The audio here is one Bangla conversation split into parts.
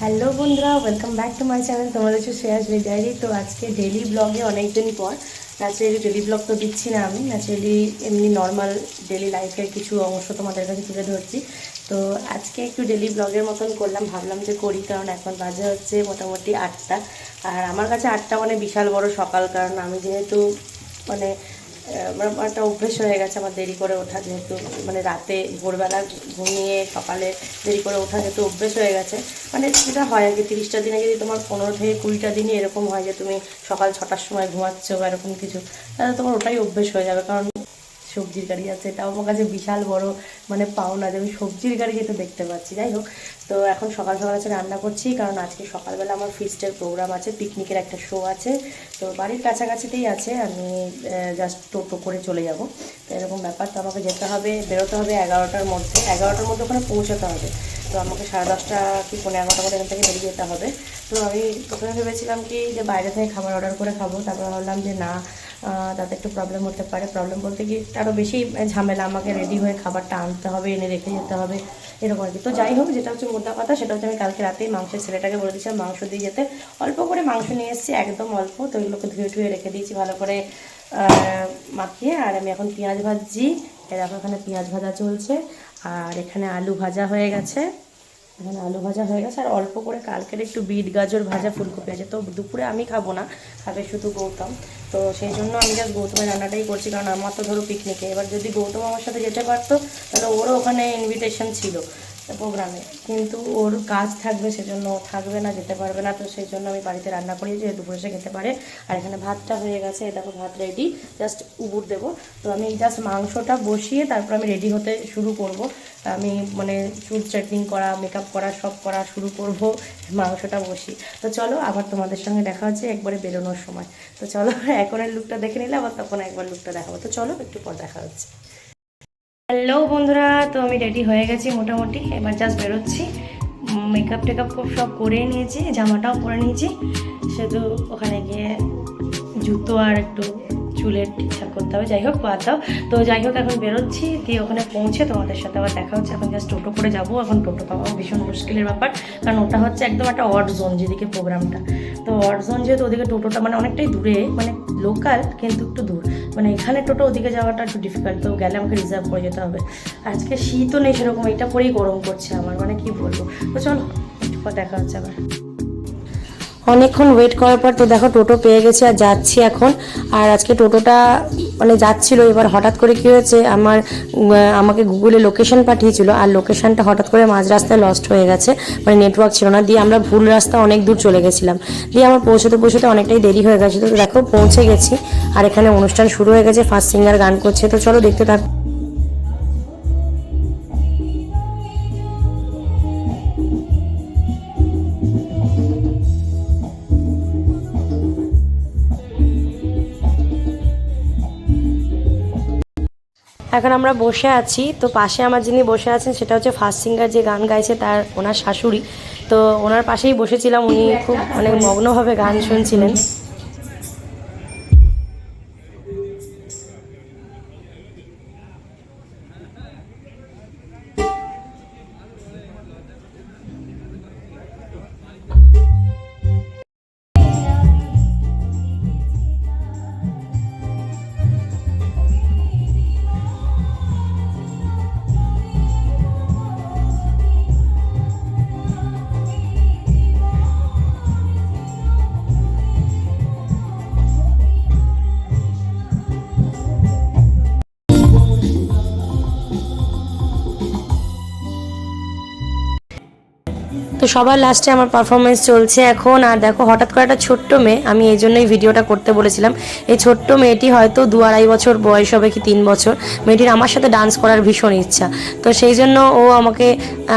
হ্যালো বন্ধুরা, welcome back to my channel. তোমাদের হচ্ছে শ্রেয়াস ডায়েরি। তো আজকে ডেলি ব্লগে অনেকদিন পর ন্যাচারালি ডেলি ব্লগ তো দিচ্ছি না, আমি ন্যাচারালি এমনি নর্মাল ডেলি লাইফের কিছু অংশ তোমাদের কাছে তুলে ধরছি। তো আজকে একটু ডেলি ব্লগের মতন করলাম, ভাবলাম যে করি, কারণ এখন বাজে হচ্ছে মোটামুটি 8টা। আর আমার কাছে 8টা মানে বিশাল বড় সকাল, কারণ আমি যেহেতু মানে আমার একটা অভ্যেস হয়ে গেছে আমার দেরি করে ওঠা, যেহেতু মানে রাতে ভোরবেলা ঘুমিয়ে সকালে দেরি করে ওঠা যেহেতু অভ্যেস হয়ে গেছে। মানে যেটা হয় আর কি, 30টা দিনে যদি তোমার 15 থেকে 20টা দিনই এরকম হয় যে তুমি সকাল 6টার সময় ঘুমাচ্ছ বা এরকম কিছু, তাহলে তোমার ওটাই অভ্যেস হয়ে যাবে। কারণ সবজির গাড়ি আছে, এটাও আমার কাছে বিশাল বড় মানে পাওনা যে আমি সবজির গাড়ি যেতে দেখতে পাচ্ছি। যাই হোক, তো এখন সকাল সকাল আছে রান্না করছি, কারণ আজকে সকালবেলা আমার ফিস্টের প্রোগ্রাম আছে, পিকনিকের একটা শো আছে। তো বাড়ির কাছাকাছিতেই আছে, আমি জাস্ট টোটো করে চলে যাব। তো এরকম ব্যাপার, তো আমাকে যেতে হবে, বেরোতে হবে 11টার মধ্যে, 11টার মধ্যে ওখানে পৌঁছাতে হবে। তো আমাকে 10:30 কি 11:15 মধ্যে এখান থেকে বেরিয়ে যেতে হবে। তো আমি প্রথমে ভেবেছিলাম কি যে বাইরে থেকে খাবার অর্ডার করে খাবো, তারপর ভাবলাম যে না, তাতে একটু প্রবলেম হতে পারে। প্রবলেম বলতে কি আরও বেশি ঝামেলা, আমাকে রেডি হয়ে খাবারটা আনতে হবে, এনে রেখে যেতে হবে, এরকম আর কি। তো যাই হোক, যেটা হচ্ছে মোদ্দা কথা, সেটা হচ্ছে আমি কালকে রাতেই মাংসের ছেলেটাকে বলে দিয়েছিলাম মাংস দিয়ে যেতে। অল্প করে মাংস নিয়ে এসেছি, একদম অল্প। তো এগুলোকে ধুয়ে টুয়ে রেখে দিয়েছি ভালো করে মাখিয়ে। আর আমি এখন পেঁয়াজ ভাজছি, এরকম এখানে পেঁয়াজ ভাজা চলছে। আর এখানে আলু ভাজা হয়ে গেছে, এখানে আলু ভাজা হয়ে গেছে। আর অল্প করে কালকের একটু বিট গাজর ভাজা, ফুলকপি আছে। তো দুপুরে আমি খাবো না, খাবে শুধু গৌতম। তো সেই জন্য আমি জাস্ট গৌতমের রান্নাটাই করছি, কারণ আমার তো ধরো পিকনিকে, এবার যদি গৌতম আমার সাথে যেতে পারতো তাহলে ওরও ওখানে ইনভিটেশন ছিল প্রোগ্রামে, কিন্তু ওর কাজ থাকবে, সেজন্য ও থাকবে না, যেতে পারবে না। তো সেই জন্য আমি বাড়িতে রান্না করি যে দুপুরে এসে খেতে পারে। আর এখানে ভাতটা হয়ে গেছে, দেখো ভাত রেডি, জাস্ট উবুর দেবো। তো আমি জাস্ট মাংসটা বসিয়ে তারপর আমি রেডি হতে শুরু করব। আমি মানে চুল স্ট্রেটনিং করা, মেকআপ করা, সব করা শুরু করব মাংসটা বসি। তো চলো, আবার তোমাদের সঙ্গে দেখা হচ্ছে একবারে বেরোনোর সময়। তো চলো, এখনের লুকটা দেখে নিলে আবার তখন একবার লুকটা দেখাবো। তো চলো, একটু পর দেখা হচ্ছে। হ্যালো বন্ধুরা, তো আমি রেডি হয়ে গেছি মোটামুটি, এবার জাস্ট বেরোচ্ছি। মেকআপ টেকআপ সব করে নিয়েছি, জামাটাও পরে নিয়েছি, শুধু ওখানে গিয়ে জুতো আর একটু চুলের ঠিকঠাক করতে হবে। যাই হোক, বাদ দাও। তো যাই হোক, এখন বেরোচ্ছি, দিয়ে ওখানে পৌঁছে তোমাদের সাথে আবার দেখা হচ্ছে। এখন জাস্ট টোটো করে যাবো। এখন টোটো পাওয়া ভীষণ মুশকিলের ব্যাপার, কারণ ওটা হচ্ছে একদম একটা অড জোন, যেদিকে প্রোগ্রামটা। তো অড জোন যেহেতু, ওদিকে টোটোটা মানে অনেকটাই দূরে, মানে লোকাল কিন্তু একটু দূর, মানে এখানে টোটো, ওদিকে যাওয়াটা একটু ডিফিকাল্ট। তো গেলে আমাকে রিজার্ভ করে যেতে হবে। আজকে শীতও নেই সেরকম, এটা পরেই গরম করছে আমার, মানে কি বলবো। তো চলো, একটু পর দেখা হচ্ছে আবার। অনেকক্ষণ ওয়েট করার পর তো দেখো টোটো পেয়ে গেছি আর যাচ্ছি এখন। আর আজকে টোটোটা মানে যাচ্ছিলো, এবার হঠাৎ করে কী হয়েছে, আমাকে গুগলে লোকেশন পাঠিয়েছিল, আর লোকেশনটা হঠাৎ করে মাঝ রাস্তায় লস্ট হয়ে গেছে, মানে নেটওয়ার্ক ছিল না। দিয়ে আমরা ভুল রাস্তা অনেক দূর চলে গেছিলাম, দিয়ে আমার পৌঁছতে অনেকটাই দেরি হয়ে গেছে। তো দেখো পৌঁছে গেছি, আর এখানে অনুষ্ঠান শুরু হয়ে গেছে, ফার্স্ট সিঙ্গার গান করছে। তো চলো দেখতে থাকো। এখন আমরা বসে আছি, তো পাশে আমার যিনি বসে আছেন সেটা হচ্ছে ফার্স্ট সিঙ্গার, যে গান গাইছে তার ওনার শাশুড়ি। তো ওনার পাশেই বসেছিলাম, উনি খুব মানে মগ্নভাবে গান শুনছিলেন। তো সবার লাস্টে আমার পারফরমেন্স চলছে এখন। আর দেখো, হঠাৎ করে একটা ছোট্ট মেয়ে, আমি এই জন্যই ভিডিওটা করতে বলেছিলাম, এই ছোট্ট মেয়েটি হয়তো 2-2.5 বছর বয়স হবে কি 3 বছর। মেয়েটির আমার সাথে ডান্স করার ভীষণ ইচ্ছা, তো সেই জন্য ও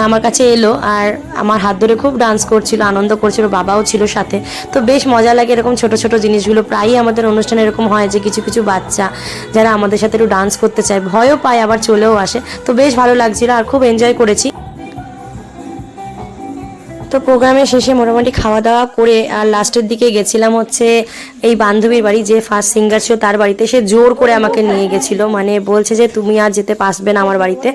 আমার কাছে এলো, আর আমার হাত ধরে খুব ডান্স করছিল, আনন্দ করছিল, বাবাও ছিল সাথে। তো বেশ মজা লাগে এরকম ছোট ছোট জিনিসগুলো। প্রায়ই আমাদের অনুষ্ঠানে এরকম হয় যে কিছু কিছু বাচ্চা যারা আমাদের সাথে একটু ডান্স করতে চায়, ভয়ও পায় আবার চলেও আসে। তো বেশ ভালো লাগছিল আর খুব এনজয় করেছি। তো প্রোগ্রামের শেষে মোটামুটি খাওয়া দাওয়া করে আর লাস্টের দিকে গেছিলাম হচ্ছে এই বান্ধবীর বাড়ি, যে ফার্স্ট সিঙ্গার ছিল তার বাড়িতে। সে জোর করে আমাকে নিয়ে গেছিলো, মানে বলছে যে তুমি আর যেতে পারবে না আমার বাড়িতে,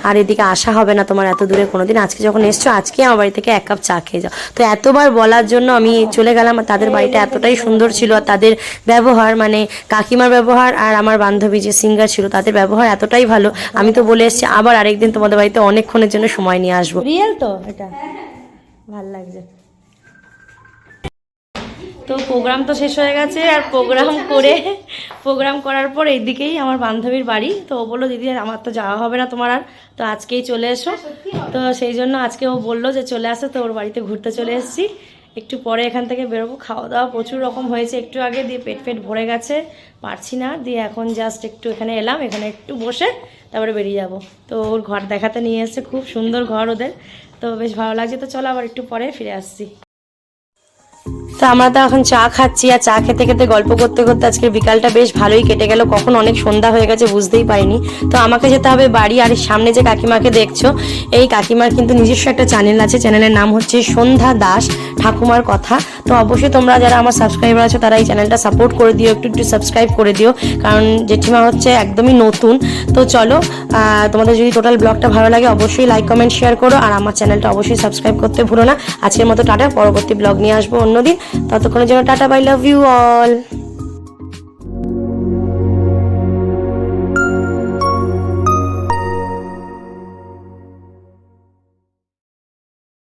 আর এদিকে আসা হবে না তোমার এত দূরে কোনোদিন, আজকে যখন এসছো আজকে আমার বাড়ি থেকে 1 কাপ চা খেয়ে যাও। তো এতবার বলার জন্য আমি চলে গেলাম। তাদের বাড়িটা এতটাই সুন্দর ছিল, আর তাদের ব্যবহার, মানে কাকিমার ব্যবহার আর আমার বান্ধবী যে সিঙ্গার ছিল তাদের ব্যবহার এতটাই ভালো। আমি তো বলে এসেছি আবার আরেকদিন তোমাদের বাড়িতে অনেকক্ষণের জন্য সময় নিয়ে আসবো। রিয়েল তো এটা ভাল লাগছে। তো প্রোগ্রাম তো শেষ হয়ে গেছে, আর প্রোগ্রাম করার পর এইদিকেই আমার বান্ধবীর বাড়ি। তো ও বললো দিদি আমার তো যাওয়া হবে না তোমার আর, তো আজকেই চলে এসো। তো সেই জন্য আজকে ও বললো যে চলে আসো, তো ওর বাড়িতে ঘুরতে চলে এসেছি। একটু পরে এখান থেকে বেরোবো। খাওয়া দাওয়া প্রচুর রকম হয়েছে একটু আগে, দিয়ে পেট ভরে গেছে, পারছি না, দিয়ে এখন জাস্ট একটু এখানে এলাম, এখানে একটু বসে তারপরে বেরিয়ে যাব। তো ওর ঘর দেখাতে নিয়ে এসেছে, খুব সুন্দর ঘর ওদের, তো বেশ ভালো লাগছে। তো চলো আবার একটু পরে ফিরে আসছি। তো আমরা তো এখন চা খাচ্ছি, আর চা খেতে খেতে গল্প করতে করতে আজকের বিকালটা বেশ ভালোই কেটে গেল। কখন অনেক সন্ধ্যা হয়ে গেছে বুঝতেই পারিনি। তো আমাকে যেতে হবে বাড়ি। আর সামনে যে কাকিমাকে দেখছো, এই কাকিমার কিন্তু নিজস্ব একটা চ্যানেল আছে, চ্যানেলের নাম হচ্ছে সন্ধ্যা দাস ঠাকুমার কথা। তো অবশ্যই তোমরা যারা আমার সাবস্ক্রাইবার আছো তারা এই চ্যানেলটা সাপোর্ট করে দিও, একটু সাবস্ক্রাইব করে দিও, কারণ জেঠিমা হচ্ছে একদমই নতুন। তো চলো, তোমাদের যদি টোটাল ব্লগটা ভালো লাগে অবশ্যই লাইক কমেন্ট শেয়ার করো, আর আমার চ্যানেলটা অবশ্যই সাবস্ক্রাইব করতে ভুলো না। আজকের মতো টাটা, পরবর্তী ব্লগ নিয়ে আসবো অন্যদিন। ততক্ষণের জন্য টাটা, বাই, লাভ ইউ অল।